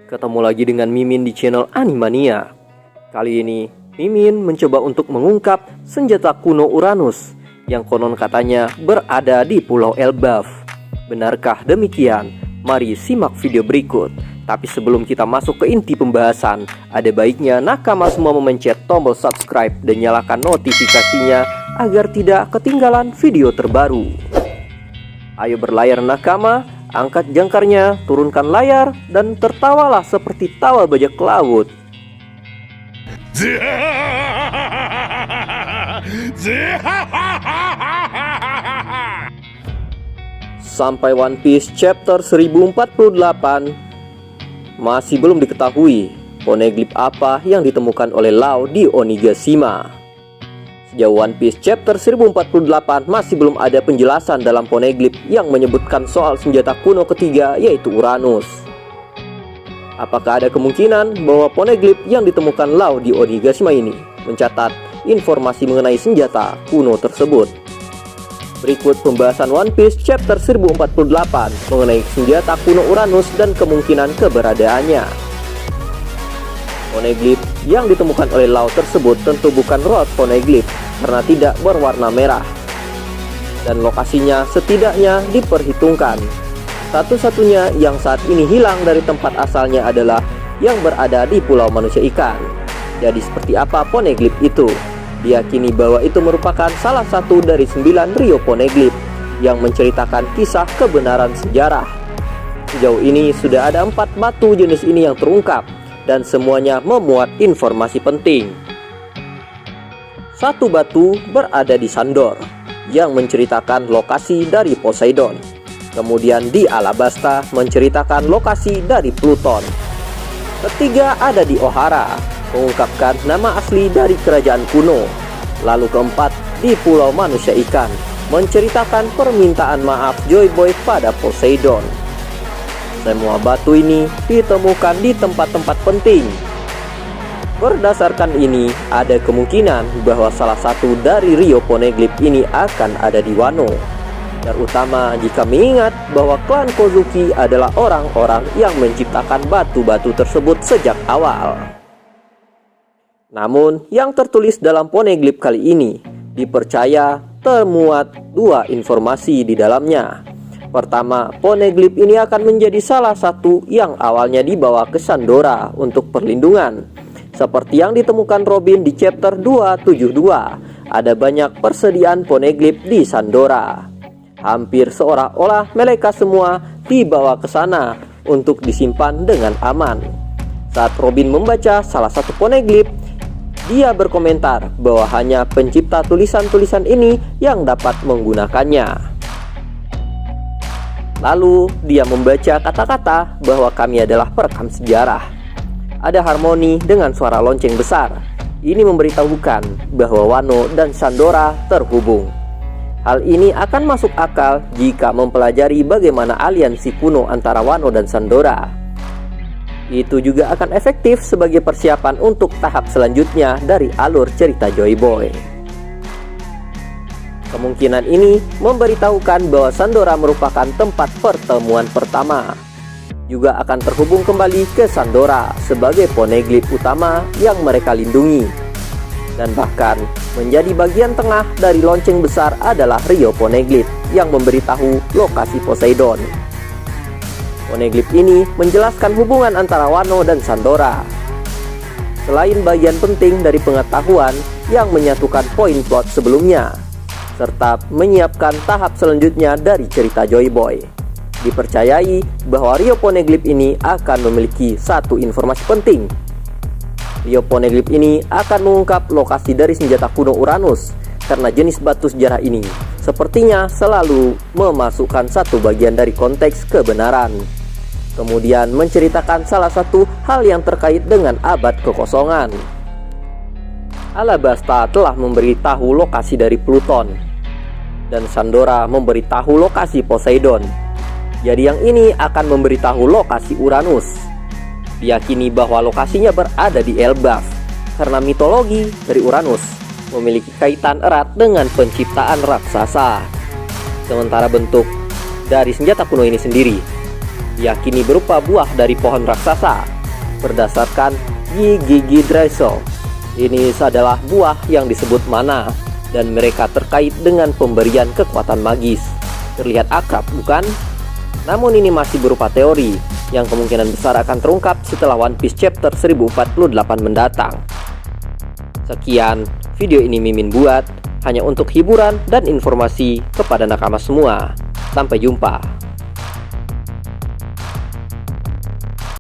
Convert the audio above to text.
Ketemu lagi dengan Mimin di channel Animania. Kali ini Mimin mencoba untuk mengungkap senjata kuno Uranus yang konon katanya berada di Pulau Elbaf. Benarkah demikian? Mari simak video berikut. Tapi sebelum kita masuk ke inti pembahasan, ada baiknya nakama semua memencet tombol subscribe dan nyalakan notifikasinya agar tidak ketinggalan video terbaru. Ayo berlayar nakama, angkat jangkarnya, turunkan layar, dan tertawalah seperti tawa bajak laut. Sampai One Piece chapter 1048, masih belum diketahui poneglyph apa yang ditemukan oleh Law di Onigashima. Sejauh One Piece chapter 1048 masih belum ada penjelasan dalam poneglyph yang menyebutkan soal senjata kuno ketiga, yaitu Uranus. Apakah ada kemungkinan bahwa poneglyph yang ditemukan Law di Onigashima ini mencatat informasi mengenai senjata kuno tersebut? Berikut pembahasan One Piece chapter 1048 mengenai senjata kuno Uranus dan kemungkinan keberadaannya. Poneglyph yang ditemukan oleh Law tersebut tentu bukan Rod Poneglyph karena tidak berwarna merah, dan lokasinya setidaknya diperhitungkan. Satu-satunya yang saat ini hilang dari tempat asalnya adalah yang berada di Pulau Manusia Ikan. Jadi seperti apa poneglyph itu? Diyakini bahwa itu merupakan salah satu dari 9 Rio Poneglyph yang menceritakan kisah kebenaran sejarah. Sejauh ini sudah ada 4 batu jenis ini yang terungkap, dan semuanya memuat informasi penting. Satu batu berada di Sandor yang menceritakan lokasi dari Poseidon. Kemudian di Alabasta menceritakan lokasi dari Pluton. Ketiga ada di Ohara, mengungkapkan nama asli dari kerajaan kuno. Lalu keempat di Pulau Manusia Ikan, menceritakan permintaan maaf Joy Boy pada Poseidon. Semua batu ini ditemukan di tempat-tempat penting. Berdasarkan ini, ada kemungkinan bahwa salah satu dari Rio Poneglyph ini akan ada di Wano. Terutama jika mengingat bahwa klan Kozuki adalah orang-orang yang menciptakan batu-batu tersebut sejak awal. Namun, yang tertulis dalam Poneglyph kali ini dipercaya termuat 2 informasi di dalamnya. Pertama, poneglyph ini akan menjadi salah satu yang awalnya dibawa ke Sandora untuk perlindungan. Seperti yang ditemukan Robin di chapter 272, ada banyak persediaan poneglyph di Sandora. Hampir seolah-olah mereka semua dibawa ke sana untuk disimpan dengan aman. Saat Robin membaca salah satu poneglyph, dia berkomentar bahwa hanya pencipta tulisan-tulisan ini yang dapat menggunakannya. Lalu dia membaca kata-kata bahwa kami adalah perekam sejarah. Ada harmoni dengan suara lonceng besar. Ini memberitahukan bahwa Wano dan Sandora terhubung. Hal ini akan masuk akal jika mempelajari bagaimana aliansi kuno antara Wano dan Sandora. Itu juga akan efektif sebagai persiapan untuk tahap selanjutnya dari alur cerita Joy Boy. Kemungkinan ini memberitahukan bahwa Sandora merupakan tempat pertemuan pertama. Juga akan terhubung kembali ke Sandora sebagai poneglyph utama yang mereka lindungi. Dan bahkan menjadi bagian tengah dari lonceng besar adalah Rio Poneglyph yang memberitahu lokasi Poseidon. Poneglyph ini menjelaskan hubungan antara Wano dan Sandora. Selain bagian penting dari pengetahuan yang menyatukan poin plot sebelumnya, serta menyiapkan tahap selanjutnya dari cerita Joy Boy. Dipercayai bahwa Rio Poneglyph ini akan memiliki satu informasi penting. Rio Poneglyph ini akan mengungkap lokasi dari senjata kuno Uranus, karena jenis batu sejarah ini sepertinya selalu memasukkan satu bagian dari konteks kebenaran. kemudian menceritakan salah satu hal yang terkait dengan abad kekosongan. Alabasta telah memberitahu lokasi dari Pluton, dan Sandora memberitahu lokasi Poseidon. Jadi yang ini akan memberitahu lokasi Uranus. Diyakini bahwa lokasinya berada di Elbaf, karena mitologi dari Uranus memiliki kaitan erat dengan penciptaan raksasa. Sementara bentuk dari senjata kuno ini sendiri diyakini berupa buah dari pohon raksasa berdasarkan Gigi Draisel. Ini adalah buah yang disebut mana, dan mereka terkait dengan pemberian kekuatan magis. Terlihat akrab, bukan? Namun ini masih berupa teori yang kemungkinan besar akan terungkap setelah One Piece chapter 1048 mendatang. Sekian video ini Mimin buat hanya untuk hiburan dan informasi kepada nakama semua. Sampai jumpa.